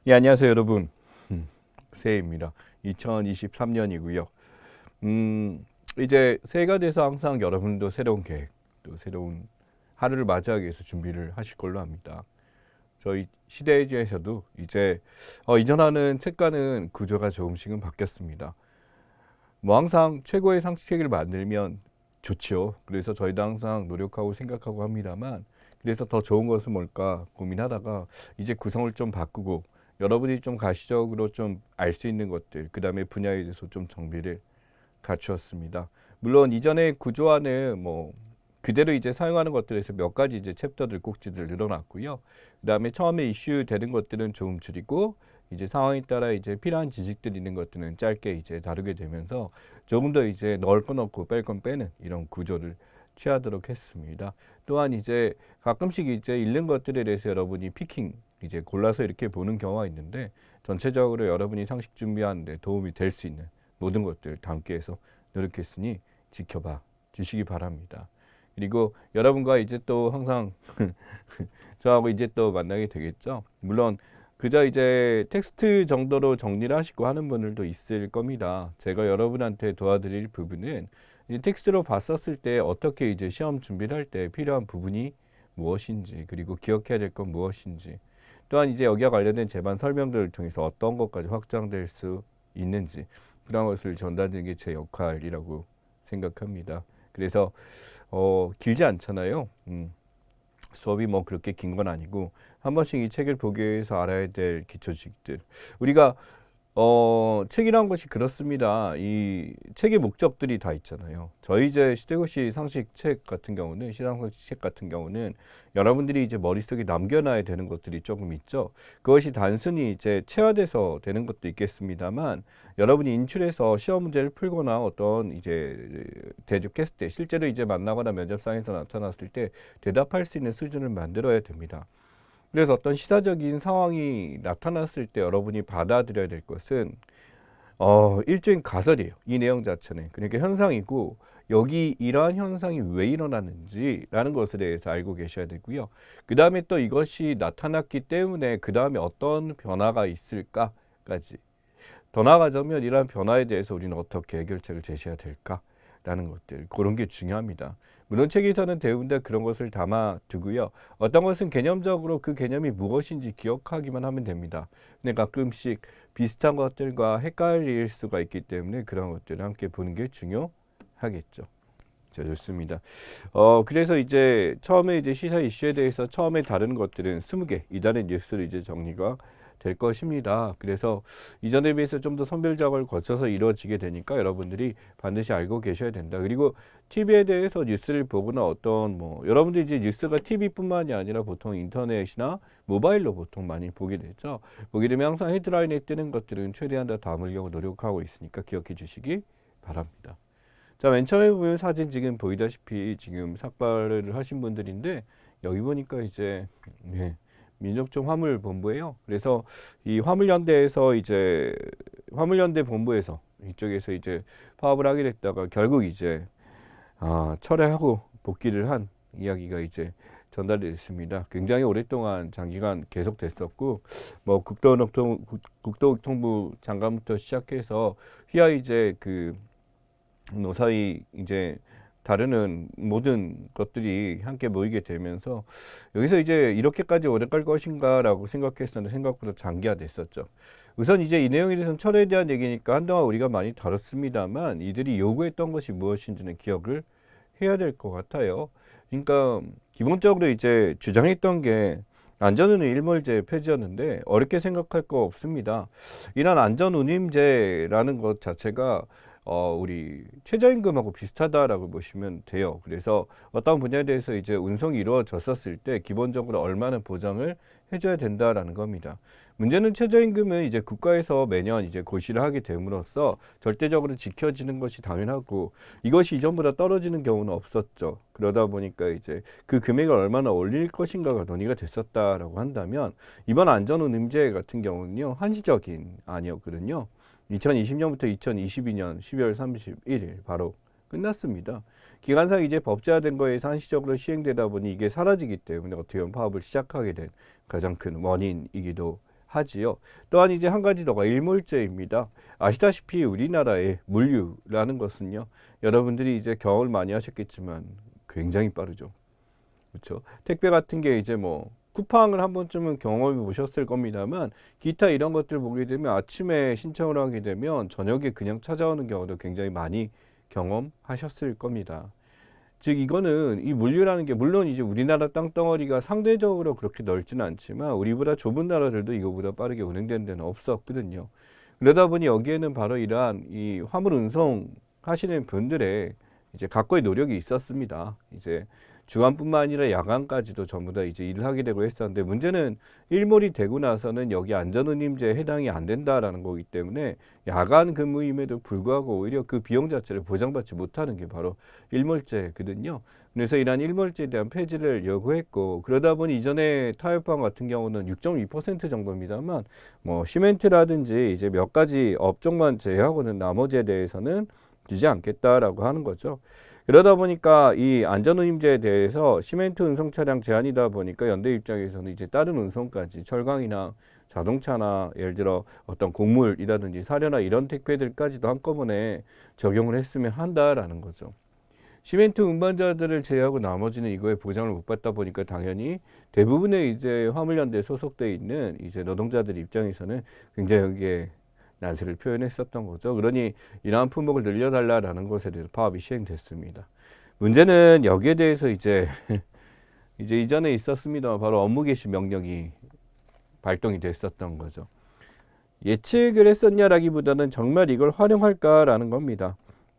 예, 안녕하세요, 여러분. 새해입니다. 2023년이고요. 이제 새해가 돼서 항상 여러분도 새로운 계획, 또 새로운 하루를 맞이하기 위해서 준비를 하실 걸로 합니다. 저희 시대에서도 이제 이전하는 책과는 구조가 조금씩은 바뀌었습니다. 뭐 항상 최고의 상식책을 만들면 좋죠. 그래서 저희도 항상 노력하고 생각하고 합니다만, 그래서 더 좋은 것은 뭘까 고민하다가 이제 구성을 좀 바꾸고 여러분이 좀 가시적으로 좀 알 수 있는 것들, 그 다음에 분야에 대해서 좀 정비를 갖추었습니다. 물론 이전의 구조화는 뭐 그대로 이제 사용하는 것들에서 몇 가지 이제 챕터들, 꼭지들 늘어났고요. 그 다음에 처음에 이슈 되는 것들은 좀 줄이고, 이제 상황에 따라 이제 필요한 지식들 있는 것들은 짧게 이제 다루게 되면서 조금 더 이제 넣을 건 넣고 뺄 건 빼는 이런 구조를 취하도록 했습니다. 또한 이제 가끔씩 이제 읽는 것들에 대해서 여러분이 피킹 이제 골라서 이렇게 보는 경우가 있는데, 전체적으로 여러분이 상식 준비하는데 도움이 될 수 있는 모든 것들 다 함께해서 노력했으니 지켜봐 주시기 바랍니다. 그리고 여러분과 이제 또 항상 저하고 이제 또 만나게 되겠죠. 물론 그저 이제 텍스트 정도로 정리를 하시고 하는 분들도 있을 겁니다. 제가 여러분한테 도와드릴 부분은 이제 텍스트로 봤었을 때 어떻게 이제 시험 준비를 할 때 필요한 부분이 무엇인지, 그리고 기억해야 될 건 무엇인지, 또한 이제 여기와 관련된 제반 설명들을 통해서 어떤 것까지 확장될 수 있는지, 그런 것을 전달드리는 게 제 역할이라고 생각합니다. 그래서 길지 않잖아요. 수업이 뭐 그렇게 긴 건 아니고 한 번씩 이 책을 보기 위해서 알아야 될 기초 지식들, 우리가 책이란 것이 그렇습니다. 이 책의 목적들이 다 있잖아요. 저희 이제 시대고시 상식 책 같은 경우는, 시상식 책 같은 경우는 여러분들이 이제 머릿속에 남겨놔야 되는 것들이 조금 있죠. 그것이 단순히 이제 체화돼서 되는 것도 있겠습니다만, 여러분이 인출해서 시험 문제를 풀거나 어떤 이제 대접했을 때, 실제로 이제 만나거나 면접상에서 나타났을 때 대답할 수 있는 수준을 만들어야 됩니다. 그래서 어떤 시사적인 상황이 나타났을 때 여러분이 받아들여야 될 것은 일종의 가설이에요. 이 내용 자체는. 그러니까 현상이고, 여기 이러한 현상이 왜 일어나는지라는 것에 대해서 알고 계셔야 되고요. 그 다음에 또 이것이 나타났기 때문에 그 다음에 어떤 변화가 있을까까지, 더 나아가자면 이러한 변화에 대해서 우리는 어떻게 해결책을 제시해야 될까라는 것들, 그런 게 중요합니다. 물론 책에서는 대부분 다 그런 것을 담아두고요. 어떤 것은 개념적으로 그 개념이 무엇인지 기억하기만 하면 됩니다. 근데 가끔씩 비슷한 것들과 헷갈릴 수가 있기 때문에 그런 것들을 함께 보는 게 중요하겠죠. 자, 좋습니다. 그래서 이제 처음에 이제 시사 이슈에 대해서 처음에 다른 것들은 20개 이단의 뉴스를 이제 정리가 될 것입니다. 그래서 이전에 비해서 좀 더 선별 작업을 거쳐서 이루어지게 되니까 여러분들이 반드시 알고 계셔야 된다. 그리고 TV에 대해서 뉴스를 보거나 어떤 여러분들이 이제 뉴스가 TV뿐만이 아니라 보통 인터넷이나 모바일로 보통 많이 보게 되죠. 보게 되면 항상 헤드라인에 뜨는 것들은 최대한 다 담으려고 노력하고 있으니까 기억해 주시기 바랍니다. 자, 맨 처음에 보면 사진 지금 보이다시피 지금 삭발을 하신 분들인데, 여기 보니까 이제 민족청 화물본부예요. 그래서 이 화물연대에서 이제 화물연대 본부에서 이쪽에서 이제 파업을 하게 됐다가 결국 이제 철회하고 복귀를 한 이야기가 이제 전달이 됐습니다. 굉장히 오랫동안 장기간 계속됐었고, 뭐 국토교통부 장관부터 시작해서 휘하 이제 그 노사이 이제 다루는 모든 것들이 함께 모이게 되면서 여기서 이제 이렇게까지 오래 갈 것인가라고 생각했었는데 생각보다 장기화됐었죠. 우선 이제 이 내용에 대해서는 철회에 대한 얘기니까 한동안 우리가 많이 다뤘습니다만, 이들이 요구했던 것이 무엇인지는 기억을 해야 될 것 같아요. 그러니까 기본적으로 이제 주장했던 게 안전운임 일몰제 폐지였는데 어렵게 생각할 거 없습니다. 이런 안전운임제라는 것 자체가 우리 최저임금하고 비슷하다라고 보시면 돼요. 그래서 어떤 분야에 대해서 이제 운송이 이루어졌었을 때 기본적으로 얼마나 보장을 해줘야 된다라는 겁니다. 문제는 최저임금은 이제 국가에서 매년 이제 고시를 하게 됨으로써 절대적으로 지켜지는 것이 당연하고, 이것이 이전보다 떨어지는 경우는 없었죠. 그러다 보니까 이제 그 금액을 얼마나 올릴 것인가가 논의가 됐었다라고 한다면, 이번 안전운임제 같은 경우는요, 한시적인 아니었거든요. 2020년부터 2022년 12월 31일 바로 끝났습니다. 기간상 이제 법제화된 거에서 한시적으로 시행되다 보니 이게 사라지기 때문에 어떻게 보면 파업을 시작하게 된 가장 큰 원인이기도 하지요. 또한 이제 한 가지 더가 일몰제입니다. 아시다시피 우리나라의 물류라는 것은요. 여러분들이 이제 경험을 많이 하셨겠지만 굉장히 빠르죠. 그렇죠. 택배 같은 게 이제 뭐 쿠팡을 한 번쯤은 경험해 보셨을 겁니다만 기타 이런 것들 보게 되면 아침에 신청을 하게 되면 저녁에 그냥 찾아오는 경우도 굉장히 많이 경험하셨을 겁니다. 즉 이거는 이 물류라는 게 물론 이제 우리나라 땅덩어리가 상대적으로 그렇게 넓지는 않지만 우리보다 좁은 나라들도 이거보다 빠르게 운행되는 데는 없었거든요. 그러다 보니 여기에는 바로 이러한 이 화물 운송 하시는 분들의 이제 각고의 노력이 있었습니다. 이제 주간뿐만 아니라 야간까지도 전부 다 이제 일을 하게 되고 했었는데 문제는 일몰이 되고 나서는 여기 안전운임제에 해당이 안 된다라는 거기 때문에 야간 근무임에도 불구하고 오히려 그 비용 자체를 보장받지 못하는 게 바로 일몰제거든요. 그래서 이러한 일몰제에 대한 폐지를 요구했고 그러다 보니 이전에 타협방 같은 경우는 6.2% 정도입니다만 뭐 시멘트라든지 이제 몇 가지 업종만 제외하고는 나머지에 대해서는 주지 않겠다라고 하는 거죠. 그러다 보니까 이 안전운임제에 대해서 시멘트 운송 차량 제한이다 보니까 연대 입장에서는 이제 다른 운송까지 철강이나 자동차나 예를 들어 어떤 곡물이라든지 사료나 이런 택배들까지도 한꺼번에 적용을 했으면 한다라는 거죠. 시멘트 운반자들을 제외하고 나머지는 이거에 보장을 못 받다 보니까 당연히 대부분의 이제 화물연대에 소속돼 있는 이제 노동자들 입장에서는 굉장히 여기에 난세를 표현했었던 거죠. 그러니 이러한 품목을 늘려달라라는 것에 대해서 파업이 시행됐습니다. 문제는 여기에 대해서 이제 이전에 있었습니다. 바로 업무 개시 명령이 발동이 됐었던 거죠. 예측을 했었냐라기보다는 정말 이걸 활용할까라는 겁니다.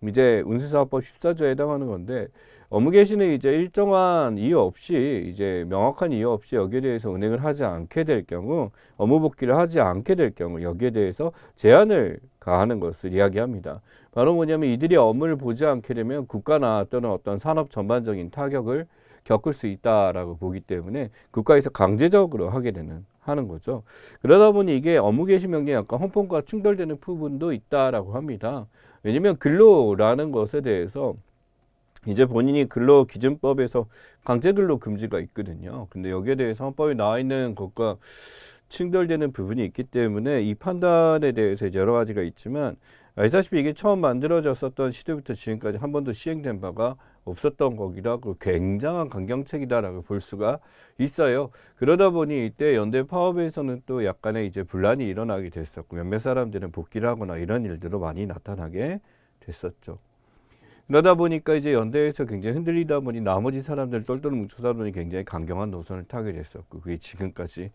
이제 운수사업법 14조에 해당하는 건데 업무 개시는 이제 일정한 이유 없이 이제 명확한 이유 없이 여기에 대해서 운행을 하지 않게 될 경우 업무 복귀를 하지 않게 될 경우 여기에 대해서 제한을 가하는 것을 이야기합니다. 바로 뭐냐면 이들이 업무를 보지 않게 되면 국가나 또는 어떤 산업 전반적인 타격을 겪을 수 있다라고 보기 때문에 국가에서 강제적으로 하는 거죠. 그러다 보니 이게 업무 개시 명령이 약간 헌법과 충돌되는 부분도 있다라고 합니다. 왜냐면 근로라는 것에 대해서 이제 본인이 근로기준법에서 강제근로 금지가 있거든요. 근데 여기에 대해서 헌법에 나와 있는 것과 충돌되는 부분이 있기 때문에 이 판단에 대해서 이제 여러 가지가 있지만 아시다시피 이게 처음 만들어졌었던 시대부터 지금까지 한 번도 시행된 바가 없었던 거기도 하고 굉장한 강경책이다라고 볼 수가 있어요. 그러다 보니 이때 연대 파업에서는 또 약간의 이제 분란이 일어나게 됐었고 몇몇 사람들은 복귀를 하거나 이런 일들도 많이 나타나게 됐었죠. 그러다 보니까 이제 연대에서 굉장히 흔들리다 보니 나머지 사람들 똘똘 뭉쳐서 보니 굉장히 강경한 노선을 타게 됐었고 그게 지금까지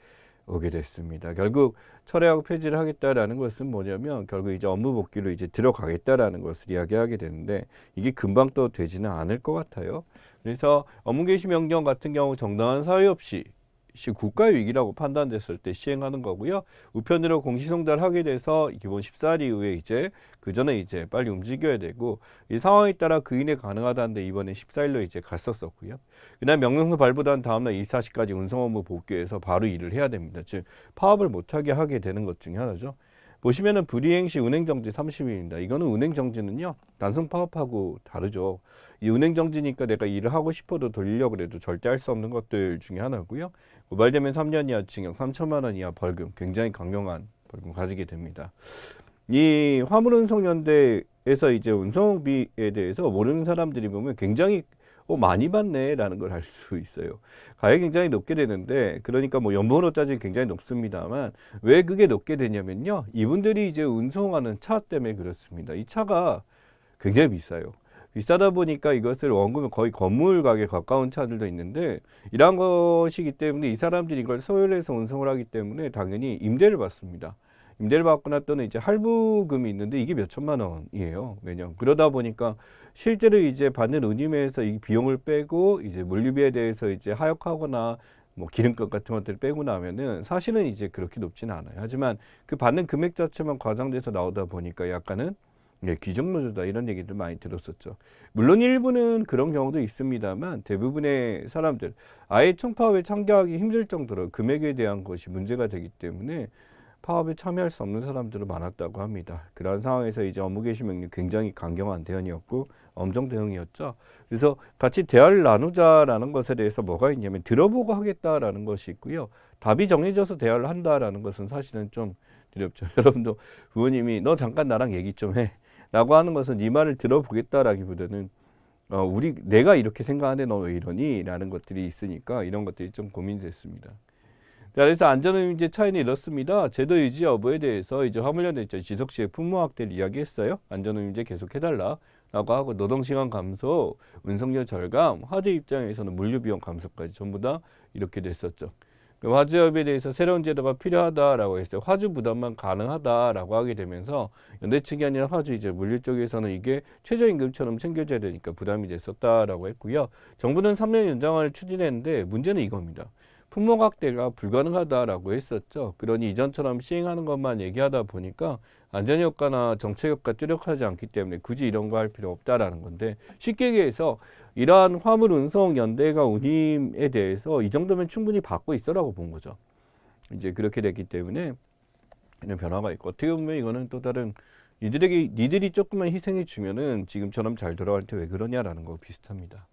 오게 됐습니다. 결국 철회하고 폐지를 하겠다라는 것은 뭐냐면 결국 이제 업무 복귀로 이제 들어가겠다라는 것을 이야기하게 되는데 이게 금방 또 되지는 않을 것 같아요. 그래서 업무 개시 명령 같은 경우 정당한 사유 없이 국가 위기라고 판단됐을 때 시행하는 거고요. 우편으로 공시송달을 하게 돼서 기본 14일 이후에 이제 그 전에 이제 빨리 움직여야 되고 이 상황에 따라 그인에 가능하다는데 이번에 14일로 이제 갔었었고요. 그다음 명령서 발부한 다음날 24시까지 운송 업무 복귀해서 바로 일을 해야 됩니다. 즉 파업을 못하게 하게 되는 것 중에 하나죠. 보시면은 불이행 시 운행정지 30일입니다. 이거는 운행정지는요 단순 파업하고 다르죠. 이 운행정지니까 내가 일을 하고 싶어도 돌리려고 해도 절대 할 수 없는 것들 중에 하나고요. 고발되면 3년 이하 징역 3천만 원 이하 벌금 굉장히 강경한 벌금 가지게 됩니다. 이 화물운송연대에서 이제 운송비에 대해서 모르는 사람들이 보면 굉장히 많이 받네라는 걸 알 수 있어요. 가액이 굉장히 높게 되는데 그러니까 뭐 연봉으로 따지면 굉장히 높습니다만 왜 그게 높게 되냐면요. 이분들이 이제 운송하는 차 때문에 그렇습니다. 이 차가 굉장히 비싸요. 비싸다 보니까 이것을 원금은 거의 건물 가격에 가까운 차들도 있는데 이러한 것이기 때문에 이 사람들이 이걸 소유해서 운송을 하기 때문에 당연히 임대를 받습니다. 임대를 받거나 또는 이제 할부금이 있는데 이게 몇 천만 원이에요. 매년. 그러다 보니까 실제로 이제 받는 운임에서 이 비용을 빼고 이제 물류비에 대해서 이제 하역하거나 뭐 기름값 같은 것들을 빼고 나면은 사실은 이제 그렇게 높지는 않아요. 하지만 그 받는 금액 자체만 과장돼서 나오다 보니까 약간은 귀족노조다 이런 얘기들 많이 들었었죠. 물론 일부는 그런 경우도 있습니다만 대부분의 사람들 아예 총파업에 참가하기 힘들 정도로 금액에 대한 것이 문제가 되기 때문에 파업에 참여할 수 없는 사람들은 많았다고 합니다. 그런 상황에서 이제 업무 개시 명령 굉장히 강경한 대응이었고 엄정 대응이었죠. 그래서 같이 대화를 나누자라는 것에 대해서 뭐가 있냐면 들어보고 하겠다라는 것이 있고요. 답이 정해져서 대화를 한다라는 것은 사실은 좀 두렵죠. 여러분도 부모님이 너 잠깐 나랑 얘기 좀 해 라고 하는 것은 네 말을 들어보겠다라기보다는 내가 이렇게 생각하는데 너 왜 이러니? 라는 것들이 있으니까 이런 것들이 좀 고민됐습니다. 자, 그래서 안전운임제 차이는 이렇습니다. 제도 유지 여부에 대해서 이제 화물연대 지석씨의 품무학대를 이야기했어요. 안전운임제 계속 해달라 라고 하고 노동시간 감소, 운송료 절감, 화재 입장에서는 물류비용 감소까지 전부 다 이렇게 됐었죠. 화주협에 대해서 새로운 제도가 필요하다라고 했어요. 화주 부담만 가능하다라고 하게 되면서 연대 측이 아니라 화주 이제 물류 쪽에서는 이게 최저임금처럼 챙겨져야 되니까 부담이 됐었다라고 했고요. 정부는 3년 연장을 추진했는데 문제는 이겁니다. 품목 확대가 불가능하다라고 했었죠. 그러니 이전처럼 시행하는 것만 얘기하다 보니까 안전효과나 정책효과 뚜렷하지 않기 때문에 굳이 이런 거 할 필요 없다라는 건데 쉽게 얘기해서 이러한 화물 운송 연대가 운임에 대해서 이 정도면 충분히 받고 있어라고 본 거죠. 이제 그렇게 됐기 때문에 이런 변화가 있고 어떻게 보면 이거는 또 다른 니들이 조금만 희생해 주면은 지금처럼 잘 돌아갈 때 왜 그러냐라는 거 비슷합니다.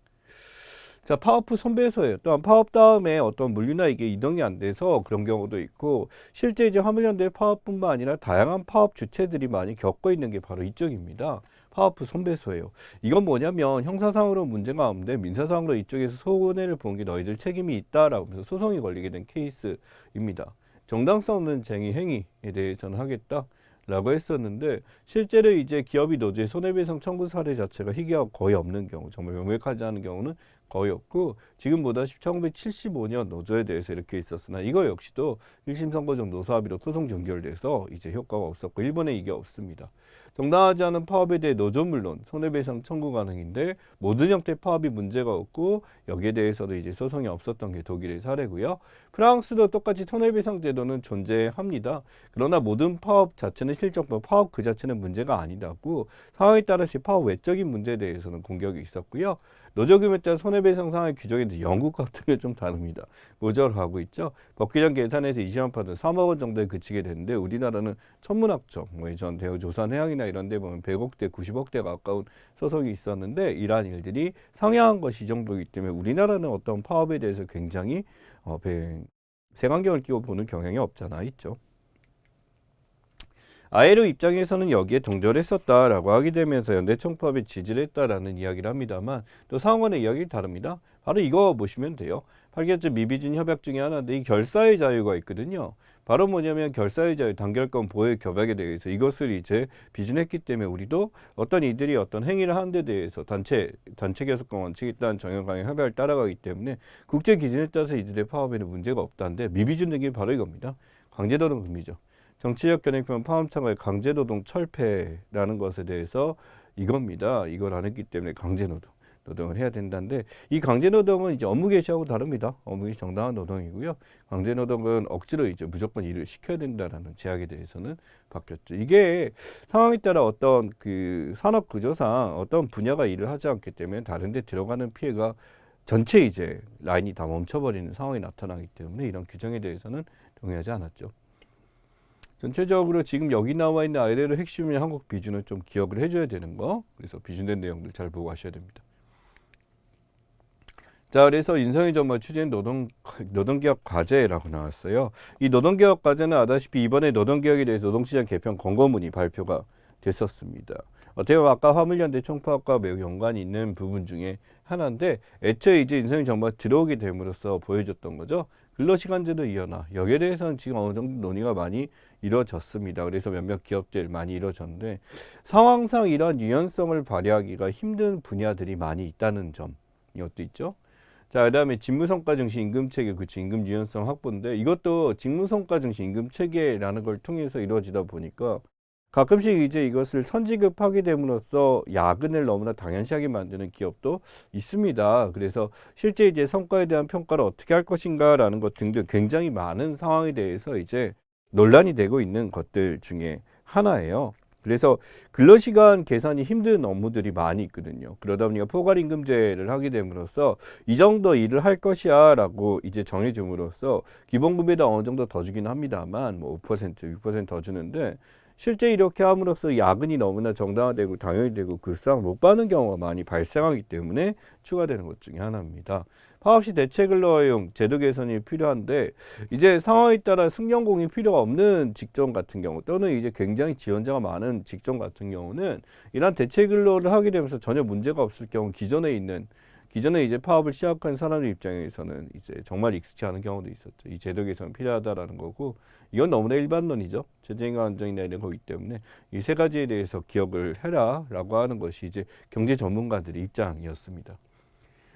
자, 파업 후 손배소예요. 또한 파업 다음에 어떤 물류나 이게 이동이 안 돼서 그런 경우도 있고 실제 이제 화물연대 파업뿐만 아니라 다양한 파업 주체들이 많이 겪고 있는 게 바로 이쪽입니다. 파업 후 손배소예요. 이건 뭐냐면 형사상으로 문제가 없는데 민사상으로 이쪽에서 손해를 본 게 너희들 책임이 있다라고 해서 소송이 걸리게 된 케이스입니다. 정당성 없는 쟁의 행위에 대해서는 하겠다. 라고 했었는데 실제로 이제 기업이 노조의 손해배상 청구 사례 자체가 희귀하고 거의 없는 경우 정말 명백하지 않은 경우는 거의 없고 지금보다 1975년 노조에 대해서 이렇게 있었으나 이거 역시도 1심 선고적 노사합의로 소송 종결돼서 이제 효과가 없었고 일본에 이게 없습니다. 정당하지 않은 파업에 대해 노조 물론 손해배상 청구 가능인데 모든 형태 파업이 문제가 없고 여기에 대해서도 이제 소송이 없었던 게 독일의 사례고요. 프랑스도 똑같이 손해배상 제도는 존재합니다. 그러나 모든 파업 자체는 파업 그 자체는 문제가 아니다고 상황에 따라서 파업 외적인 문제에 대해서는 공격이 있었고요. 노조금액자 손해배상 상황의 규정인데 영국 같은 게 좀 다릅니다. 모자라고 있죠. 법규정 계산에서 20만 파드 3억 원 정도에 그치게 되는데 우리나라는 천문학적 예전 대우 조선해양이나 이런 데 보면 100억대 90억대 가까운 소송이 있었는데 이러한 일들이 상향한 것이 이 정도이기 때문에 우리나라는 어떤 파업에 대해서 굉장히 색안경을 끼고 보는 경향이 없잖아 있죠. 아이로 입장에서는 여기에 동조했었다라고 하게 되면서 연대청파업에 지지를 했다라는 이야기를 합니다만 또 상원의 이야기가 다릅니다. 바로 이거 보시면 돼요. 8개월 미비준 협약 중에 하나인데 이 결사의 자유가 있거든요. 바로 뭐냐면 결사의 자유, 단결권 보호의 협약에 대해서 이것을 이제 비준했기 때문에 우리도 어떤 이들이 어떤 행위를 하는 데 대해서 단체 결속권 원칙에 따른 정형강의 협약을 따라가기 때문에 국제 기준에 따라서 이들의 파업에는 문제가 없다는데 미비준 등이 바로 이겁니다. 강제노동 금지죠. 정치적 견해편 파업창고의 강제노동 철폐라는 것에 대해서 이겁니다. 이걸 안 했기 때문에 노동을 해야 된다는데 이 강제노동은 이제 업무 개시하고 다릅니다. 업무 개시 정당한 노동이고요. 강제노동은 억지로 이제 무조건 일을 시켜야 된다라는 제약에 대해서는 바뀌었죠. 이게 상황에 따라 어떤 그 산업 구조상 어떤 분야가 일을 하지 않기 때문에 다른 데 들어가는 피해가 전체 이제 라인이 다 멈춰버리는 상황이 나타나기 때문에 이런 규정에 대해서는 동의하지 않았죠. 전체적으로 지금 여기 나와 있는 아래로 핵심인 한국 비준을 좀 기억을 해줘야 되는 거. 그래서 비준된 내용들 잘 보고 하셔야 됩니다. 자, 그래서 인성이 정말 추진 노동개혁 과제라고 나왔어요. 이 노동개혁 과제는 아다시피 이번에 노동개혁에 대해서 노동시장 개편 권고문이 발표가 됐었습니다. 어떻게 보면 아까 화물연대 총파업과 매우 연관이 있는 부분 중에 하나인데 애초에 이제 인성이 정말 들어오게 됨으로써 보여줬던 거죠. 근로시간제도 이연화. 여기에 대해서는 지금 어느 정도 논의가 많이 이루어졌습니다. 그래서 몇몇 기업들 많이 이루어졌는데 상황상 이런 유연성을 발휘하기가 힘든 분야들이 많이 있다는 점 이것도 있죠. 자, 그다음에 직무성과 증시 임금체계, 임금 유연성 확보인데 이것도 직무성과 증시 임금체계라는 걸 통해서 이루어지다 보니까 가끔씩 이제 이것을 선지급하게 됨으로써 야근을 너무나 당연시하게 만드는 기업도 있습니다. 그래서 실제 이제 성과에 대한 평가를 어떻게 할 것인가라는 것 등등 굉장히 많은 상황에 대해서 이제 논란이 되고 있는 것들 중에 하나예요. 그래서 근로시간 계산이 힘든 업무들이 많이 있거든요. 그러다 보니까 포괄임금제를 하게 됨으로써 이 정도 일을 할 것이야 라고 이제 정해줌으로써 기본급에다 어느 정도 더 주긴 합니다만 뭐 5%, 6%더 주는데 실제 이렇게 함으로써 야근이 너무나 정당화되고 당연히 되고 급상 못 받는 경우가 많이 발생하기 때문에 추가되는 것 중에 하나입니다. 파업 시 대체 근로활용 제도 개선이 필요한데 이제 상황에 따라 승용공이 필요가 없는 직종 같은 경우 또는 이제 굉장히 지원자가 많은 직종 같은 경우는 이런 대체 근로를 하게 되면서 전혀 문제가 없을 경우 기존에 이제 파업을 시작한 사람들 입장에서는 이제 정말 익숙치 않은 경우도 있었죠. 이 제도 개선 필요하다라는 거고 이건 너무나 일반론이죠. 재정인과 안정이나 이런 거기 때문에 이 세 가지에 대해서 기억을 해라라고 하는 것이 이제 경제 전문가들의 입장이었습니다.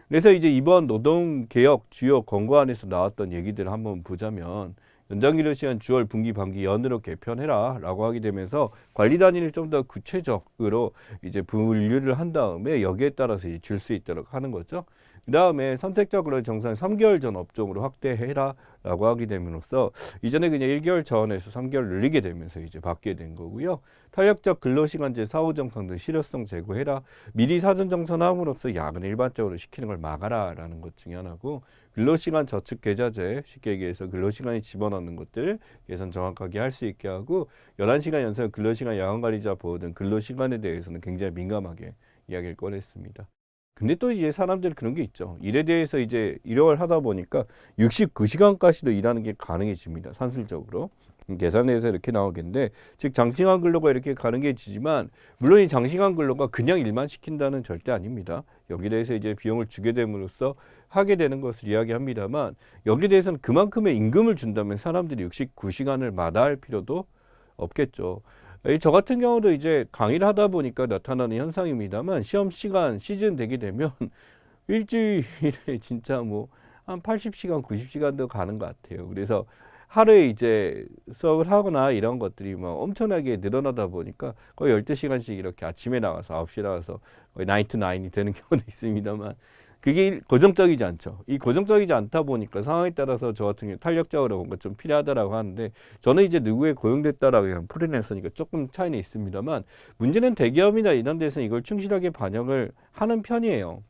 그래서 이제 이번 노동개혁 주요 권고안에서 나왔던 얘기들을 한번 보자면 연장근로 시간 주월, 분기, 반기 연으로 개편해라 라고 하게 되면서 관리 단위를 좀 더 구체적으로 이제 분류를 한 다음에 여기에 따라서 줄 수 있도록 하는 거죠. 그 다음에 선택적으로 정상 3개월 전 업종으로 확대해라 라고 하게 됨으로써 이전에 그냥 1개월 전에서 3개월 늘리게 되면서 이제 받게 된 거고요. 탄력적 근로시간제 사후 정상 등 실효성 제고해라. 미리 사전 정산함으로써 야근을 일반적으로 시키는 걸 막아라 라는 것 중에 하나고 근로시간 저축 계좌제 쉽게 얘기해서 근로시간에 집어넣는 것들 예산 정확하게 할 수 있게 하고 11시간 연속 근로시간 야간관리자 보호 등 근로시간에 대해서는 굉장히 민감하게 이야기를 꺼냈습니다. 근데 또 이제 사람들이 그런 게 있죠. 일에 대해서 이제 일을 하다 보니까 69시간까지도 일하는 게 가능해집니다. 산술적으로. 계산해서 이렇게 나오겠는데 즉 장시간 근로가 이렇게 가능해지지만 물론 이 장시간 근로가 그냥 일만 시킨다는 절대 아닙니다. 여기에 대해서 이제 비용을 주게 됨으로써 하게 되는 것을 이야기합니다만 여기에 대해서는 그만큼의 임금을 준다면 사람들이 69시간을 마다할 필요도 없겠죠. 저 같은 경우도 이제 강의를 하다 보니까 나타나는 현상입니다만 시험 시간 시즌 되게 되면 일주일에 진짜 뭐 한 80시간, 90시간도 가는 것 같아요. 그래서 하루에 이제 수업을 하거나 이런 것들이 뭐 엄청나게 늘어나다 보니까 거의 12시간씩 이렇게 아침에 나가서 9시에 나가서 거의 9 to 9이 되는 경우도 있습니다만 그게 고정적이지 않죠. 이 고정적이지 않다 보니까 상황에 따라서 저 같은 경우 탄력적으로 뭔가 좀 필요하다라고 하는데 저는 이제 누구에 고용됐다라고 그냥 프리랜서니까 조금 차이는 있습니다만 문제는 대기업이나 이런 데서 이걸 충실하게 반영을 하는 편이에요.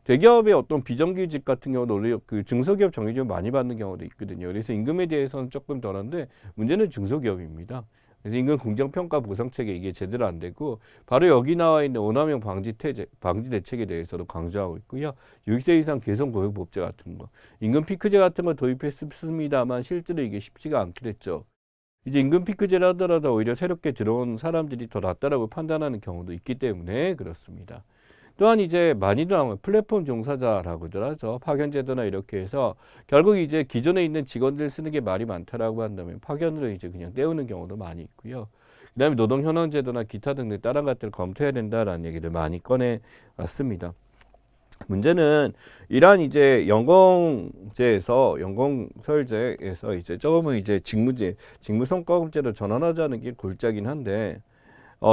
대기업의 어떤 비정규직 같은 경우도 원래 그 중소기업 정규직을 많이 받는 경우도 있거든요. 그래서 임금에 대해서는 조금 덜한데 문제는 중소기업입니다. 그래서 임금 공정평가 보상체계 이게 제대로 안 되고 바로 여기 나와 있는 오남용 방지 대책에 대해서도 강조하고 있고요. 6세 이상 개성고용법제 같은 거, 임금 피크제 같은 거 도입했습니다만 실제로 이게 쉽지가 않게 됐죠. 이제 임금 피크제를 하더라도 오히려 새롭게 들어온 사람들이 더 낫다라고 판단하는 경우도 있기 때문에 그렇습니다. 또한 이제 많이들 나오는 플랫폼 종사자라고들 하죠. 파견제도나 이렇게 해서 결국 이제 기존에 있는 직원들 쓰는 게 말이 많다라고 한다면 파견으로 이제 그냥 떼우는 경우도 많이 있고요. 그다음에 노동현황제도나 기타 등등 다른 것들을 검토해야 된다라는 얘기들 많이 꺼내 왔습니다. 문제는 이러한 이제 연공서열제에서 이제 조금은 이제 직무성과급제로 전환하자는 게 골자긴 한데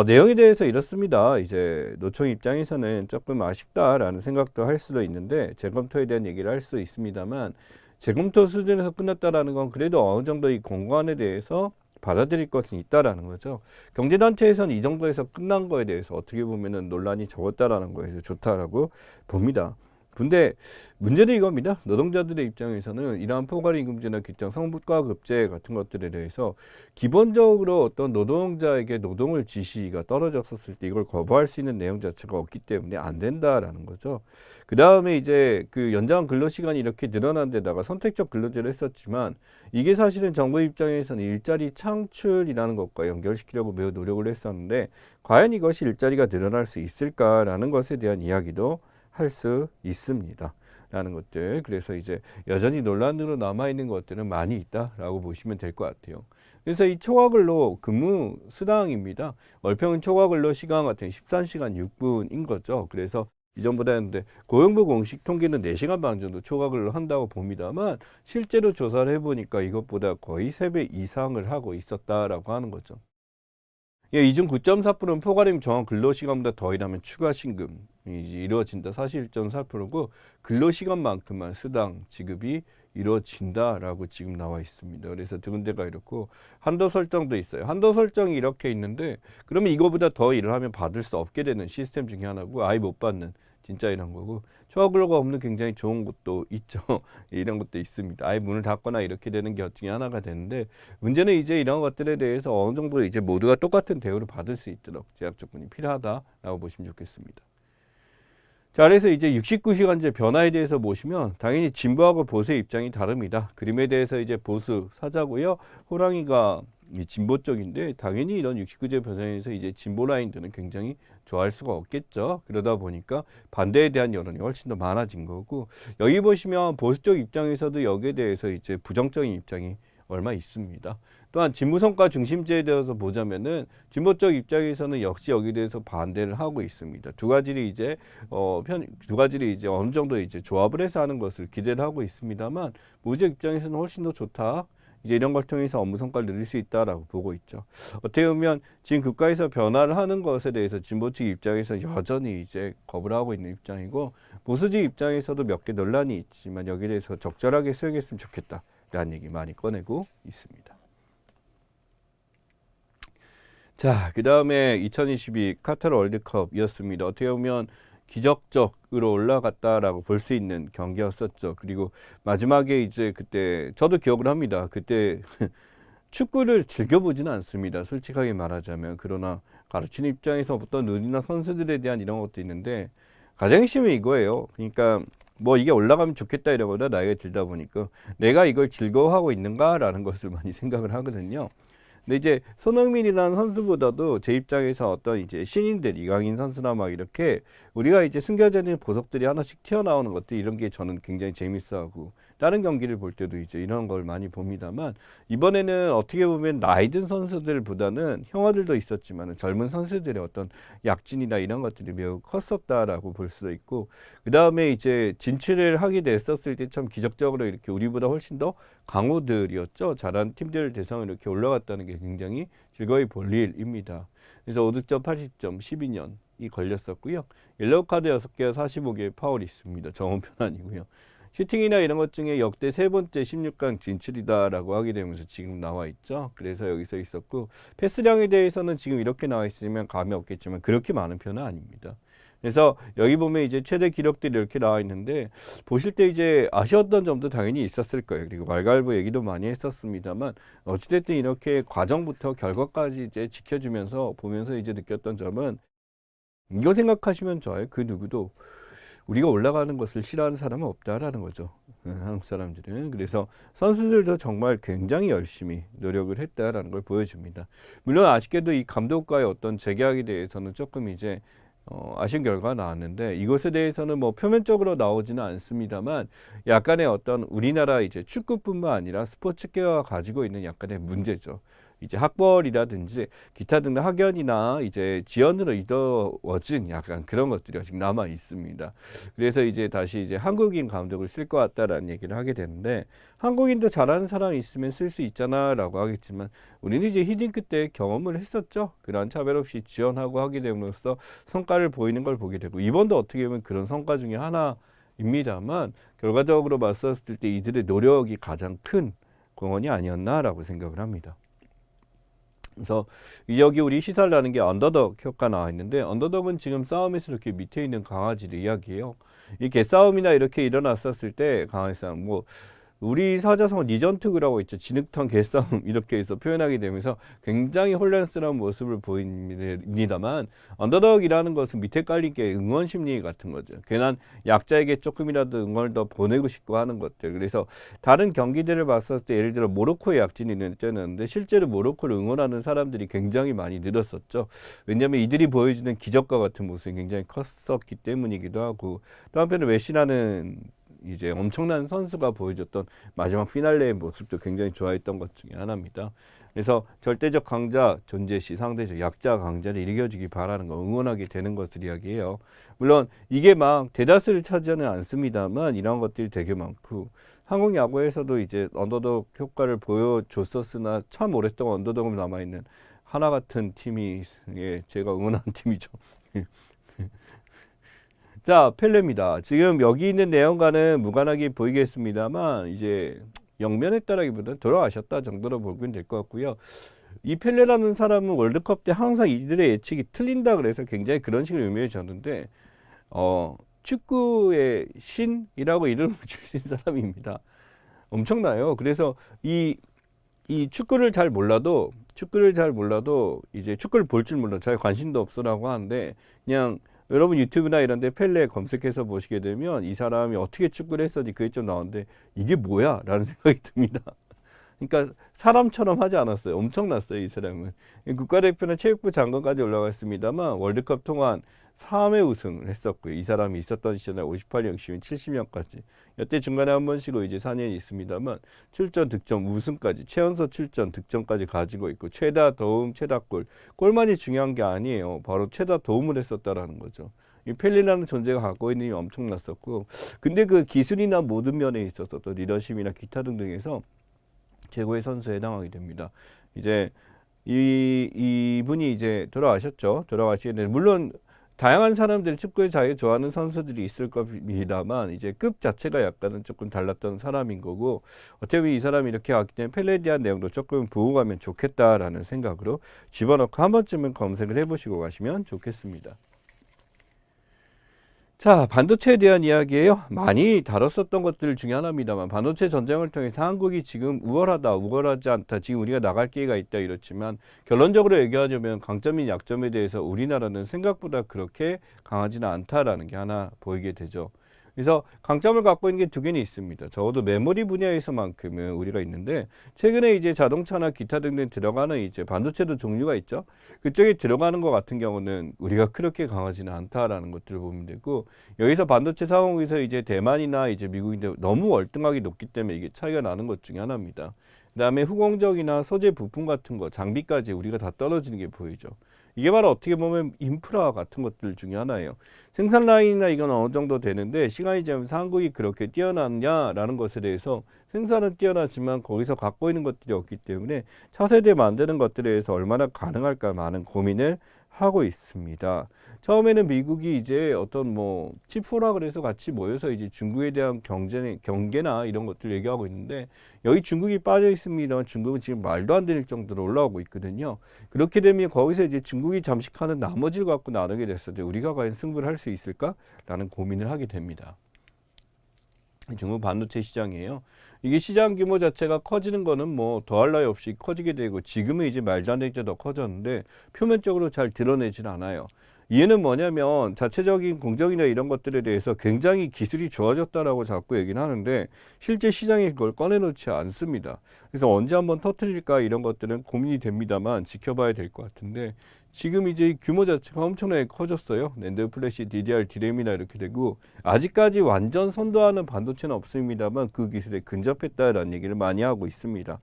내용에 대해서 이렇습니다. 이제 노총 입장에서는 조금 아쉽다라는 생각도 할 수도 있는데 재검토에 대한 얘기를 할 수도 있습니다만 재검토 수준에서 끝났다라는 건 그래도 어느 정도 이 공고안에 대해서 받아들일 것은 있다라는 거죠. 경제단체에서는 이 정도에서 끝난 거에 대해서 어떻게 보면은 논란이 적었다라는 거에서 좋다라고 봅니다. 근데 문제는 이겁니다. 노동자들의 입장에서는 이러한 포괄임금제나 기타 성과급제 같은 것들에 대해서 기본적으로 어떤 노동자에게 노동을 지시가 떨어졌었을 때 이걸 거부할 수 있는 내용 자체가 없기 때문에 안 된다라는 거죠. 그 다음에 이제 그 연장 근로시간이 이렇게 늘어난 데다가 선택적 근로제를 했었지만 이게 사실은 정부 입장에서는 일자리 창출이라는 것과 연결시키려고 매우 노력을 했었는데 과연 이것이 일자리가 늘어날 수 있을까라는 것에 대한 이야기도 할 수 있습니다. 라는 것들. 그래서 이제 여전히 논란으로 남아있는 것들은 많이 있다라고 보시면 될 것 같아요. 그래서 이 초과근로 근무 수당입니다. 월평균 초과근로 시간 같은 13시간 6분인 거죠. 그래서 이전보다 했는데 고용부 공식 통계는 4시간 반 정도 초과근로 한다고 봅니다만 실제로 조사를 해보니까 이것보다 거의 3배 이상을 하고 있었다라고 하는 거죠. 예, 이중 9.4%는 포괄임 정한 근로시간보다 더 일하면 추가 신금이 이루어진다. 41.4%고 근로시간만큼만 수당 지급이 이루어진다라고 지금 나와 있습니다. 그래서 두 군데가 이렇고 한도 설정도 있어요. 한도 설정이 이렇게 있는데 그러면 이거보다 더 일을 하면 받을 수 없게 되는 시스템 중에 하나고 아예 못 받는 진짜 이런 거고 초과근로가 없는 굉장히 좋은 것도 있죠. 이런 것도 있습니다. 아예 문을 닫거나 이렇게 되는 것 중에 하나가 되는데 문제는 이제 이런 것들에 대해서 어느 정도 이제 모두가 똑같은 대우를 받을 수 있도록 제약 조건이 필요하다라고 보시면 좋겠습니다. 자, 그래서 이제 69시간제 변화에 대해서 보시면 당연히 진보하고 보수의 입장이 다릅니다. 그림에 대해서 이제 보수 사자고요. 호랑이가 진보 쪽인데 당연히 이런 69제 변화에서 이제 진보 라인들은 굉장히 좋아할 수가 없겠죠. 그러다 보니까 반대에 대한 여론이 훨씬 더 많아진 거고 여기 보시면 보수 쪽 입장에서도 여기에 대해서 이제 부정적인 입장이 얼마 있습니다. 또한 진보성과 중심제에 대해서 보자면은 진보 쪽 입장에서는 역시 여기에 대해서 반대를 하고 있습니다. 두 가지를 이제 어느 정도 이제 조합을 해서 하는 것을 기대를 하고 있습니다만 보수 입장에서는 훨씬 더 좋다. 이제 이런 걸 통해서 업무 성과를 늘릴 수 있다라고 보고 있죠. 어떻게 보면 지금 국가에서 변화를 하는 것에 대해서 진보 측 입장에서 여전히 이제 겁을 하고 있는 입장이고 보수적 입장에서도 몇 개 논란이 있지만 여기에 대해서 적절하게 수용했으면 좋겠다라는 얘기 많이 꺼내고 있습니다. 자, 그 다음에 2022 카타르 월드컵이었습니다. 어떻게 보면 기적적으로 올라갔다라고 볼 수 있는 경기였었죠. 그리고 마지막에 이제 그때 저도 기억을 합니다. 그때 축구를 즐겨보지는 않습니다. 솔직하게 말하자면. 그러나 가르치는 입장에서 어떤 룰이나 선수들에 대한 이런 것도 있는데 가장 핵심은 이거예요. 그러니까 뭐 이게 올라가면 좋겠다 이러거나 나이가 들다 보니까 내가 이걸 즐거워하고 있는가라는 것을 많이 생각을 하거든요. 근데 이제 손흥민이라는 선수보다도 제 입장에서 어떤 이제 신인들 이강인 선수나 막 이렇게 우리가 이제 숨겨져 있는 보석들이 하나씩 튀어나오는 것들 이런 게 저는 굉장히 재밌어하고 다른 경기를 볼 때도 이제 이런 걸 많이 봅니다만 이번에는 어떻게 보면 나이 든 선수들보다는 형아들도 있었지만 젊은 선수들의 어떤 약진이나 이런 것들이 매우 컸었다라고 볼 수도 있고 그 다음에 이제 진출을 하게 됐었을 때 참 기적적으로 이렇게 우리보다 훨씬 더 강호들이었죠. 잘한 팀들 대상으로 이렇게 올라갔다는 게 굉장히 즐거이 볼 일입니다. 그래서 5득점 80점 12년이 걸렸었고요. 옐로우 카드 6개와 45개의 파울이 있습니다. 정원편 아니고요. 슈팅이나 이런 것 중에 역대 세 번째 16강 진출이다라고 하게 되면서 지금 나와 있죠. 그래서 여기서 있었고 패스량에 대해서는 지금 이렇게 나와 있으면 감이 없겠지만 그렇게 많은 편은 아닙니다. 그래서 여기 보면 이제 최대 기록들이 이렇게 나와 있는데 보실 때 이제 아쉬웠던 점도 당연히 있었을 거예요. 그리고 말갈부 얘기도 많이 했었습니다만 어찌됐든 이렇게 과정부터 결과까지 이제 지켜주면서 보면서 이제 느꼈던 점은 이거 생각하시면 좋아요. 그 누구도 우리가 올라가는 것을 싫어하는 사람은 없다라는 거죠. 한국 사람들은. 그래서 선수들도 정말 굉장히 열심히 노력을 했다라는 걸 보여줍니다. 물론 아쉽게도 이 감독과의 어떤 재계약에 대해서는 조금 이제 아쉬운 결과가 나왔는데 이것에 대해서는 뭐 표면적으로 나오지는 않습니다만 약간의 어떤 우리나라 이제 축구뿐만 아니라 스포츠계가 가지고 있는 약간의 문제죠. 이제 학벌이라든지 기타 등등 학연이나 이제 지연으로 이루어진 약간 그런 것들이 아직 남아 있습니다. 그래서 이제 다시 이제 한국인 감독을 쓸 것 같다라는 얘기를 하게 되는데 한국인도 잘하는 사람이 있으면 쓸 수 있잖아라고 하겠지만 우리는 이제 히딩크 때 경험을 했었죠. 그런 차별 없이 지원하고 하게 됨으로써 성과를 보이는 걸 보게 되고 이번도 어떻게 보면 그런 성과 중에 하나입니다만 결과적으로 맞섰을 때 이들의 노력이 가장 큰 공헌이 아니었나라고 생각을 합니다. 그래서 여기 우리 시사라는 게 언더덕 효과 나와 있는데 언더덕은 지금 싸움에서 이렇게 밑에 있는 강아지를 이야기해요. 이 개싸움이나 이렇게 일어났었을 때 강아지 싸움 뭐 우리 사자성어 니전투그라고 있죠. 진흙탕 개싸움 이렇게 해서 표현하게 되면서 굉장히 혼란스러운 모습을 보입니다만 언더덕이라는 것은 밑에 깔린 게 응원 심리 같은 거죠. 괜한 약자에게 조금이라도 응원을 더 보내고 싶고 하는 것들. 그래서 다른 경기들을 봤을 때 예를 들어 모로코의 약진이 있었는데 실제로 모로코를 응원하는 사람들이 굉장히 많이 늘었었죠. 왜냐하면 이들이 보여주는 기적과 같은 모습이 굉장히 컸었기 때문이기도 하고 또 한편으로 메시라는 이제 엄청난 선수가 보여줬던 마지막 피날레의 모습도 굉장히 좋아했던 것 중에 하나입니다. 그래서 절대적 강자 존재 시 상대적 약자 강자를 이겨주기 바라는 거 응원하게 되는 것을 이야기해요. 물론 이게 막 대다수를 차지하는 않습니다만 이런 것들이 되게 많고 한국 야구에서도 이제 언더독 효과를 보여줬었으나 참 오랫동안 언더독으로 남아있는 하나 같은 팀이 제가 응원하는 팀이죠. 자, 펠레입니다. 지금 여기 있는 내용과는 무관하게 보이겠습니다만 이제 영면했다라기보다는 돌아가셨다 정도로 보면 될 것 같고요. 이 펠레라는 사람은 월드컵 때 항상 이들의 예측이 틀린다 그래서 굉장히 그런 식으로 유명해졌는데 축구의 신이라고 이름을 주신 사람입니다. 엄청나요. 그래서 이 축구를 잘 몰라도 이제 축구를 볼 줄 몰라 잘 관심도 없어라고 하는데 그냥 여러분 유튜브나 이런 데 펠레 검색해서 보시게 되면 이 사람이 어떻게 축구를 했었지 그게 좀 나오는데 이게 뭐야? 라는 생각이 듭니다. 그러니까 사람처럼 하지 않았어요. 엄청났어요, 이 사람은. 국가대표나 체육부 장관까지 올라갔습니다만 월드컵 통한 3회 우승을 했었고요. 이 사람이 있었던 시절에 58년, 60년, 70년까지. 여태 중간에 한 번 쉬고 이제 4년이 있습니다만 출전, 득점, 우승까지 최연소 출전, 득점까지 가지고 있고 최다 도움, 최다 골. 골만이 중요한 게 아니에요. 바로 최다 도움을 했었다라는 거죠. 이 펠리라는 존재가 갖고 있는 힘이 엄청났었고 근데 그 기술이나 모든 면에 있어서 또 리더십이나 기타 등등에서 최고의 선수에 해당하게 됩니다. 이제 이분이 이제 돌아가셨죠. 돌아가시게 되는 물론 다양한 사람들이 축구에 자기 좋아하는 선수들이 있을 겁니다만 이제 급 자체가 약간은 조금 달랐던 사람인 거고 어떻게 보면 이 사람이 이렇게 왔기 때문에 펠레에 대한 내용도 조금 부어가면 좋겠다라는 생각으로 집어넣고 한 번쯤은 검색을 해보시고 가시면 좋겠습니다. 자, 반도체에 대한 이야기예요. 많이 다뤘었던 것들 중에 하나입니다만 반도체 전쟁을 통해서 한국이 지금 우월하다, 우월하지 않다, 지금 우리가 나갈 기회가 있다 이렇지만 결론적으로 얘기하자면 강점인 약점에 대해서 우리나라는 생각보다 그렇게 강하지는 않다라는 게 하나 보이게 되죠. 그래서 강점을 갖고 있는 게 두 개는 있습니다. 적어도 메모리 분야에서만큼은 우리가 있는데 최근에 이제 자동차나 기타 등등 들어가는 이제 반도체도 종류가 있죠. 그쪽에 들어가는 것 같은 경우는 우리가 그렇게 강하지는 않다라는 것들을 보면 되고 여기서 반도체 상황에서 이제 대만이나 이제 미국인데 너무 월등하게 높기 때문에 이게 차이가 나는 것 중에 하나입니다. 그다음에 후공정이나 소재 부품 같은 거 장비까지 우리가 다 떨어지는 게 보이죠. 이게 바로 어떻게 보면 인프라 같은 것들 중에 하나예요. 생산 라인이나 이건 어느 정도 되는데 시간이 지나면서 한국이 그렇게 뛰어났냐라는 것에 대해서 생산은 뛰어나지만 거기서 갖고 있는 것들이 없기 때문에 차세대 만드는 것들에 대해서 얼마나 가능할까 많은 고민을 하고 있습니다. 처음에는 미국이 이제 어떤 뭐 칩4라 그래서 같이 모여서 이제 중국에 대한 경계나 이런 것들 얘기하고 있는데 여기 중국이 빠져 있습니다. 중국은 지금 말도 안 되는 정도로 올라오고 있거든요. 그렇게 되면 거기서 이제 중국이 잠식하는 나머지를 갖고 나누게 됐을 때 우리가 과연 승부를 할 수 있을까라는 고민을 하게 됩니다. 중국 반도체 시장이에요. 이게 시장 규모 자체가 커지는 거는 뭐 더할 나위 없이 커지게 되고 지금은 이제 말도 안 되게 더 커졌는데 표면적으로 잘 드러내질 않아요. 이해는 뭐냐면 자체적인 공정이나 이런 것들에 대해서 굉장히 기술이 좋아졌다라고 자꾸 얘기는 하는데 실제 시장에 그걸 꺼내놓지 않습니다. 그래서 언제 한번 터뜨릴까 이런 것들은 고민이 됩니다만 지켜봐야 될 것 같은데 지금 이제 규모 자체가 엄청나게 커졌어요. 낸드 플래시, DDR, 디램이나 이렇게 되고 아직까지 완전 선도하는 반도체는 없습니다만 그 기술에 근접했다라는 얘기를 많이 하고 있습니다.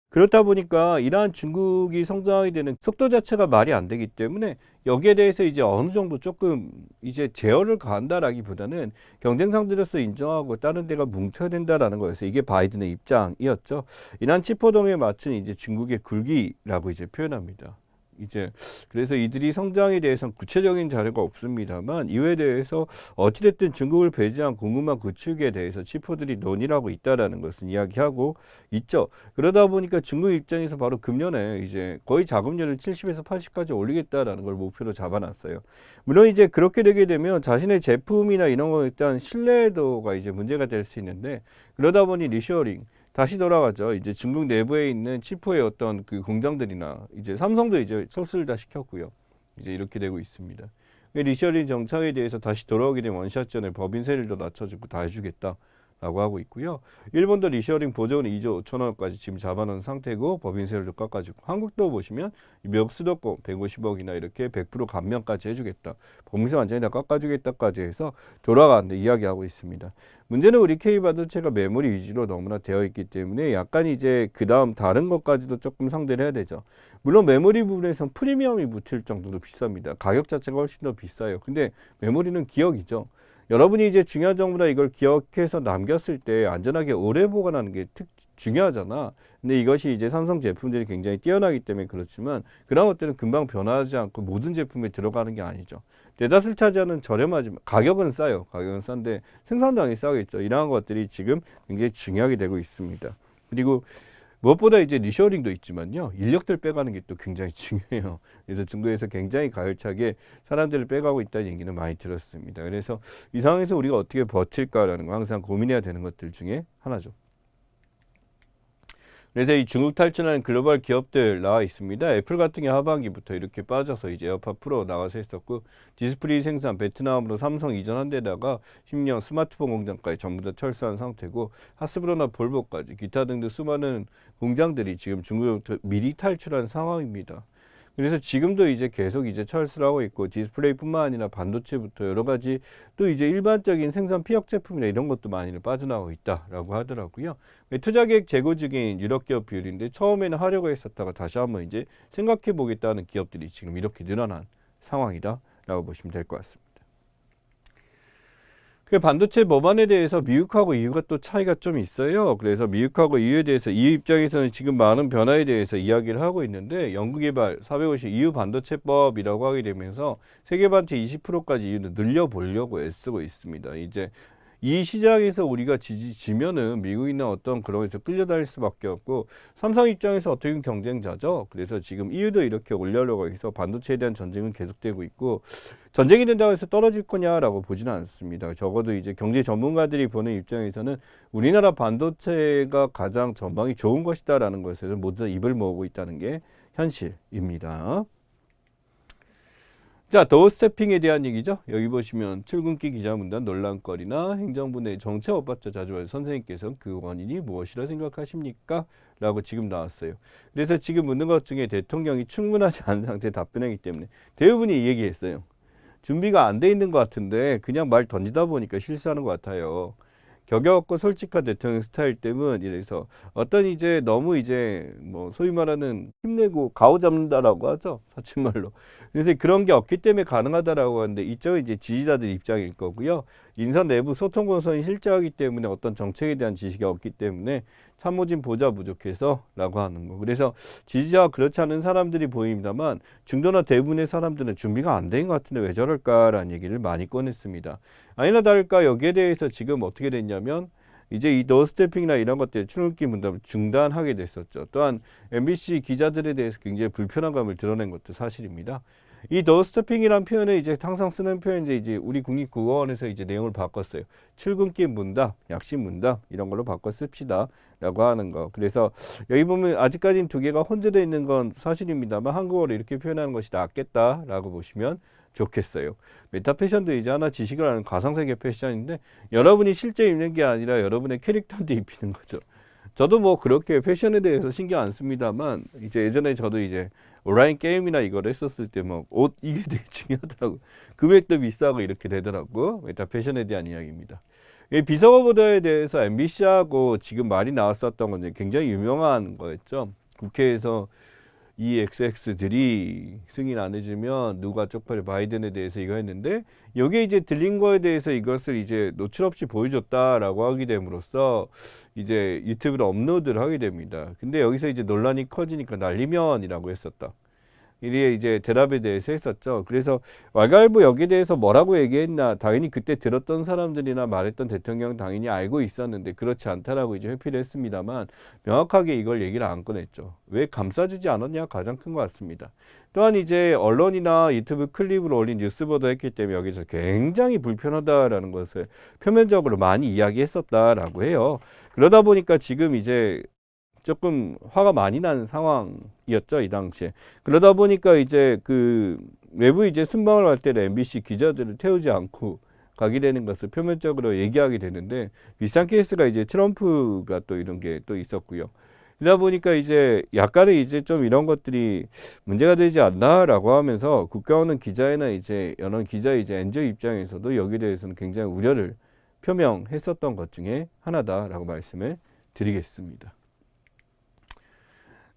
그렇다 보니까 이러한 중국이 성장하게 되는 속도 자체가 말이 안 되기 때문에 여기에 대해서 이제 어느 정도 조금 이제 제어를 가한다라기보다는 경쟁 상대로서 인정하고 다른 데가 뭉쳐야 된다라는 거였어요. 이게 바이든의 입장이었죠. 이러한 치포동에 맞춘 이제 중국의 굴기라고 이제 표현합니다. 이제 그래서 이들이 성장에 대해서는 구체적인 자료가 없습니다만 이에 대해서 어찌됐든 중국을 배제한 공급망 구축에 대해서 치포들이 논의하고 있다라는 것은 이야기하고 있죠. 그러다 보니까 중국 입장에서 바로 금년에 이제 거의 자금률을 70에서 80까지 올리겠다라는 걸 목표로 잡아놨어요. 물론 이제 그렇게 되게 되면 자신의 제품이나 이런 거에 대한 신뢰도가 이제 문제가 될 수 있는데 그러다 보니 리셔링 다시 돌아가죠. 이제 중국 내부에 있는 치포의 어떤 그 공장들이나 이제 삼성도 이제 철수를 다 시켰고요. 이제 이렇게 되고 있습니다. 리셔링 정착에 대해서 다시 돌아오게 되면 원샷 전에 법인세율도 낮춰주고 다 해주겠다라고 하고 있고요. 일본도 리셔링 보조는 2조 5천억까지 지금 잡아놓은 상태고 법인세율도 깎아주고 한국도 보시면 멱수도권 150억이나 이렇게 100% 감면까지 해주겠다. 법인세 완전히 다 깎아주겠다까지 해서 돌아가는데 이야기하고 있습니다. 문제는 우리 K반도체가 메모리 위주로 너무나 되어 있기 때문에 약간 이제 그 다음 다른 것까지도 조금 상대를 해야 되죠. 물론 메모리 부분에선 프리미엄이 붙을 정도로 비쌉니다. 가격 자체가 훨씬 더 비싸요. 근데 메모리는 기억이죠. 여러분이 이제 중요한 정보나 이걸 기억해서 남겼을 때 안전하게 오래 보관하는 게 중요하잖아. 근데 이것이 이제 삼성 제품들이 굉장히 뛰어나기 때문에 그렇지만 그런 것들은 금방 변하지 않고 모든 제품에 들어가는 게 아니죠. 대다수를 차지하는 저렴하지만 가격은 싸요. 가격은 싼데 생산량이 싸겠죠. 이러한 것들이 지금 굉장히 중요하게 되고 있습니다. 그리고 무엇보다 이제 리쇼링도 있지만요. 인력들 빼가는 게 또 굉장히 중요해요. 그래서 중국에서 굉장히 가열차게 사람들을 빼가고 있다는 얘기는 많이 들었습니다. 그래서 이 상황에서 우리가 어떻게 버틸까라는 거 항상 고민해야 되는 것들 중에 하나죠. 그래서 이 중국 탈출하는 글로벌 기업들 나와 있습니다. 애플 같은 게 하반기부터 이렇게 빠져서 이제 에어팟 프로 나와서 했었고, 디스플레이 생산 베트남으로 삼성 이전한 데다가 10년 스마트폰 공장까지 전부 다 철수한 상태고, 하스브로나 볼보까지 기타 등등 수많은 공장들이 지금 중국으로부터 미리 탈출한 상황입니다. 그래서 지금도 이제 계속 이제 철수를 하고 있고, 디스플레이뿐만 아니라 반도체부터 여러 가지 또 이제 일반적인 생산 피혁 제품이나 이런 것도 많이 빠져나오고 있다라고 하더라고요. 투자 계획 재고 중인 유럽 기업 비율인데 처음에는 하려고 했었다가 다시 한번 이제 생각해 보겠다는 기업들이 지금 이렇게 늘어난 상황이다라고 보시면 될 것 같습니다. 그 반도체 법안에 대해서 미국하고 EU가 또 차이가 좀 있어요. 그래서 미국하고 EU에 대해서 EU 입장에서는 지금 많은 변화에 대해서 이야기를 하고 있는데 연구개발 450 EU 반도체법이라고 하게 되면서 세계 반도체 20%까지 EU는 늘려보려고 애쓰고 있습니다. 이제 이 시장에서 우리가 지면은 미국이나 어떤 그런 데서 끌려다닐 수밖에 없고 삼성 입장에서 어떻게 보면 경쟁자죠. 그래서 지금 EU도 이렇게 올려려고 해서 반도체에 대한 전쟁은 계속되고 있고 전쟁이 된다고 해서 떨어질 거냐라고 보지는 않습니다. 적어도 이제 경제 전문가들이 보는 입장에서는 우리나라 반도체가 가장 전망이 좋은 것이다라는 것에서 모두 다 입을 모으고 있다는 게 현실입니다. 자, 도어스태핑에 대한 얘기죠. 여기 보시면 출근길 기자문단 논란거리나 행정부 내 정책 엇받쳐 자주 말 선생님께서는 그 원인이 무엇이라 생각하십니까? 라고 지금 나왔어요. 그래서 지금 묻는 것 중에 대통령이 충분하지 않은 상태에 답변하기 때문에 대부분이 이 얘기했어요. 준비가 안 돼 있는 것 같은데 그냥 말 던지다 보니까 실수하는 것 같아요. 격여 없고 솔직한 대통령 스타일 때문 이래서 어떤 이제 너무 이제 뭐 소위 말하는 힘내고 가오 잡는다라고 하죠. 사칭말로. 그래서 그런 게 없기 때문에 가능하다라고 하는데 이쪽은 이제 지지자들 입장일 거고요. 인선 내부 소통 공선이 실제하기 때문에 어떤 정책에 대한 지식이 없기 때문에 참모진 보좌 부족해서라고 하는 거. 그래서 지지자가 그렇지 않은 사람들이 보입니다만 중도나 대부분의 사람들은 준비가 안 된 것 같은데 왜 저럴까라는 얘기를 많이 꺼냈습니다. 아니나 다를까 여기에 대해서 지금 어떻게 됐냐면 이제 이 노스태핑이나 이런 것들 출근길 문답을 중단하게 됐었죠. 또한 MBC 기자들에 대해서 굉장히 불편한 감을 드러낸 것도 사실입니다. 이 노스태핑이란 표현을 이제 항상 쓰는 표현인데 이제 우리 국립국어원에서 이제 내용을 바꿨어요. 출근길 문답, 약식 문답 이런 걸로 바꿔 씁시다라고 하는 거. 그래서 여기 보면 아직까지는 두 개가 혼재되어 있는 건 사실입니다만 한국어로 이렇게 표현하는 것이 낫겠다라고 보시면 좋겠어요. 메타 패션도 이제 하나 지식을 하는 가상세계 패션인데 여러분이 실제 입는 게 아니라 여러분의 캐릭터한테 입히는 거죠. 저도 뭐 그렇게 패션에 대해서 신경 안 씁니다만 이제 예전에 저도 이제 온라인 게임이나 이걸 했었을 때 뭐 옷 이게 되게 중요하더라고. 금액도 비싸고 이렇게 되더라고. 메타 패션에 대한 이야기입니다. 이 비서거 보도에 대해서 MBC하고 지금 말이 나왔었던 건 굉장히 유명한 거였죠. 국회에서 이 XX들이 승인 안 해주면 누가 쪽팔려 바이든에 대해서 이거 했는데 여기에 이제 들린 거에 대해서 이것을 이제 노출 없이 보여줬다라고 하게 됨으로써 이제 유튜브로 업로드를 하게 됩니다. 근데 여기서 이제 논란이 커지니까 날리면이라고 했었다. 이게 이제 대답에 대해서 했었죠. 그래서 왈가왈부 여기에 대해서 뭐라고 얘기했나 당연히 그때 들었던 사람들이나 말했던 대통령 당연히 알고 있었는데 그렇지 않다라고 이제 회피를 했습니다만 명확하게 이걸 얘기를 안 꺼냈죠. 왜 감싸주지 않았냐 가장 큰 것 같습니다. 또한 이제 언론이나 유튜브 클립으로 올린 뉴스 보도했기 때문에 여기서 굉장히 불편하다라는 것을 표면적으로 많이 이야기했었다라고 해요. 그러다 보니까 지금 이제 조금 화가 많이 나는 상황이었죠, 이 당시에. 그러다 보니까 이제 그 외부 이제 순방을 할 때는 MBC 기자들을 태우지 않고 가게 되는 것을 표면적으로 얘기하게 되는데 비슷한 케이스가 이제 트럼프가 또 이런 게 또 있었고요. 그러다 보니까 이제 약간의 이제 좀 이런 것들이 문제가 되지 않나라고 하면서 국가원은 기자회나 이제 연원 기자 이제 엔저 입장에서도 여기에 대해서는 굉장히 우려를 표명했었던 것 중에 하나다라고 말씀을 드리겠습니다.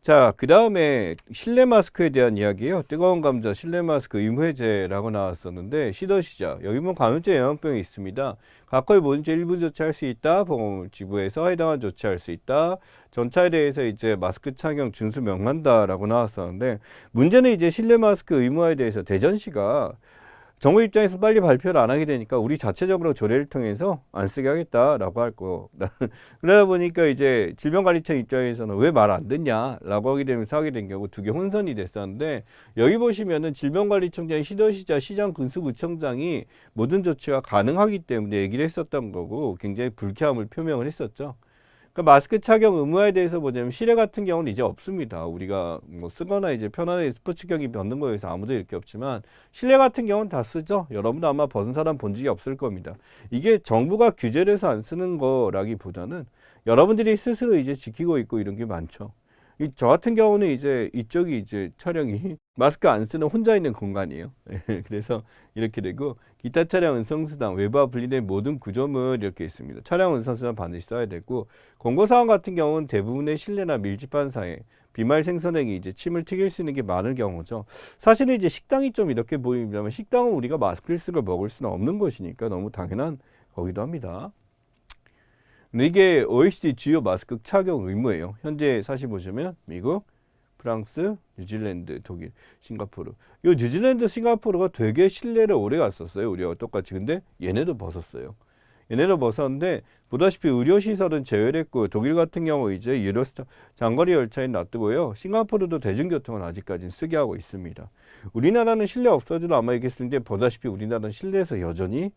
자, 그 다음에 실내 마스크에 대한 이야기예요. 뜨거운 감자 실내 마스크 의무해제라고 나왔었는데 시도시작. 여기 보면 감염제 영향병이 있습니다. 각거의 모든 일부 조치할 수 있다. 보건지부에서 해당한 조치할 수 있다. 전차에 대해서 이제 마스크 착용 준수 명한다라고 나왔었는데 문제는 이제 실내 마스크 의무화에 대해서 대전시가 정부 입장에서 빨리 발표를 안 하게 되니까 우리 자체적으로 조례를 통해서 안 쓰게 하겠다라고 할 거. 그러다 보니까 이제 질병관리청 입장에서는 왜 말 안 듣냐라고 하게 되면서 하게 된 경우 두 개 혼선이 됐었는데 여기 보시면은 질병관리청장이 시도시자 시장 군수구청장이 모든 조치가 가능하기 때문에 얘기를 했었던 거고 굉장히 불쾌함을 표명을 했었죠. 그러니까 마스크 착용 의무화에 대해서 보자면 실외 같은 경우는 이제 없습니다. 우리가 뭐 쓰거나 이제 편안하게 스포츠 경기 벗는 거에서 아무도 이렇게 없지만 실내 같은 경우는 다 쓰죠. 여러분도 아마 벗은 사람 본 적이 없을 겁니다. 이게 정부가 규제를 해서 안 쓰는 거라기보다는 여러분들이 스스로 이제 지키고 있고 이런 게 많죠. 저 같은 경우는 이제 이쪽이 이제 촬영이 마스크 안 쓰는 혼자 있는 공간이에요. 그래서 이렇게 되고 기타 차량 운송수단 외부와 분리된 모든 구조물 이렇게 있습니다. 차량 운송수단 반드시 써야 되고 공고사항 같은 경우는 대부분의 실내나 밀집한 사회 비말 생선액이 이제 침을 튀길 수 있는 게 많은 경우죠. 사실은 이제 식당이 좀 이렇게 보입니다만 식당은 우리가 마스크를 쓰고 먹을 수는 없는 것이니까 너무 당연한 거기도 합니다. 근데 이게 OECD 주요 마스크 착용 의무예요. 현재 사실 보시면 미국, 프랑스, 뉴질랜드, 독일, 싱가포르. 이 뉴질랜드, 싱가포르가 되게 신뢰를 오래 갔었어요. 우리와 똑같이. 근데 얘네도 벗었어요. 얘네도 벗었는데 보다시피 의료시설은 제외했고 독일 같은 경우 이제 유로스타 장거리 열차에 놔두고요. 싱가포르도 대중교통은 아직까지는 쓰게 하고 있습니다. 우리나라는 실내 없어져도 아마 얘기했을 때 보다시피 우리나라는 실내에서 여전히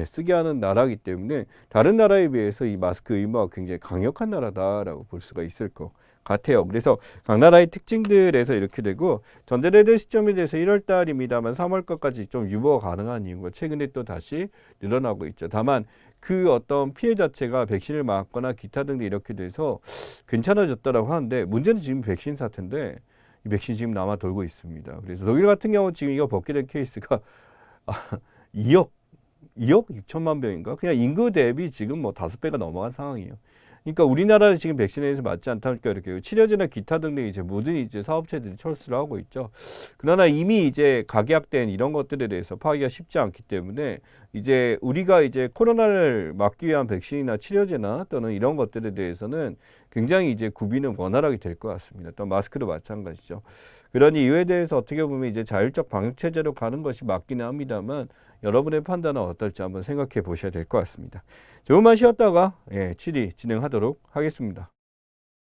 쓰게 하는 나라이기 때문에 다른 나라에 비해서 이 마스크 의무가 굉장히 강력한 나라다라고 볼 수가 있을 것 같아요. 그래서 각 나라의 특징들에서 이렇게 되고 전제되는 시점에 대해서 1월 달입니다만 3월 것까지 좀 유보가 가능한 이유가 최근에 또 다시 늘어나고 있죠. 다만 그 어떤 피해 자체가 백신을 맞거나 기타 등등 이렇게 돼서 괜찮아졌다라고 하는데 문제는 지금 백신 사태인데 이 백신 지금 남아 돌고 있습니다. 그래서 독일 같은 경우 지금 이거 벗게 된 케이스가 2억 6천만 병인가? 그냥 인구 대비 지금 뭐 5배가 넘어간 상황이에요. 그러니까 우리나라는 지금 백신에 대해서 맞지 않다니까 이렇게 치료제나 기타 등등 이제 모든 이제 사업체들이 철수를 하고 있죠. 그러나 이미 이제 각약된 이런 것들에 대해서 파악하기가 쉽지 않기 때문에 이제 우리가 이제 코로나를 막기 위한 백신이나 치료제나 또는 이런 것들에 대해서는 굉장히 이제 구비는 원활하게 될 것 같습니다. 또 마스크도 마찬가지죠. 그런 이유에 대해서 어떻게 보면 이제 자율적 방역 체제로 가는 것이 맞기는 합니다만 여러분의 판단은 어떨지 한번 생각해 보셔야 될 것 같습니다. 조금만 쉬었다가 7위 진행하도록 하겠습니다.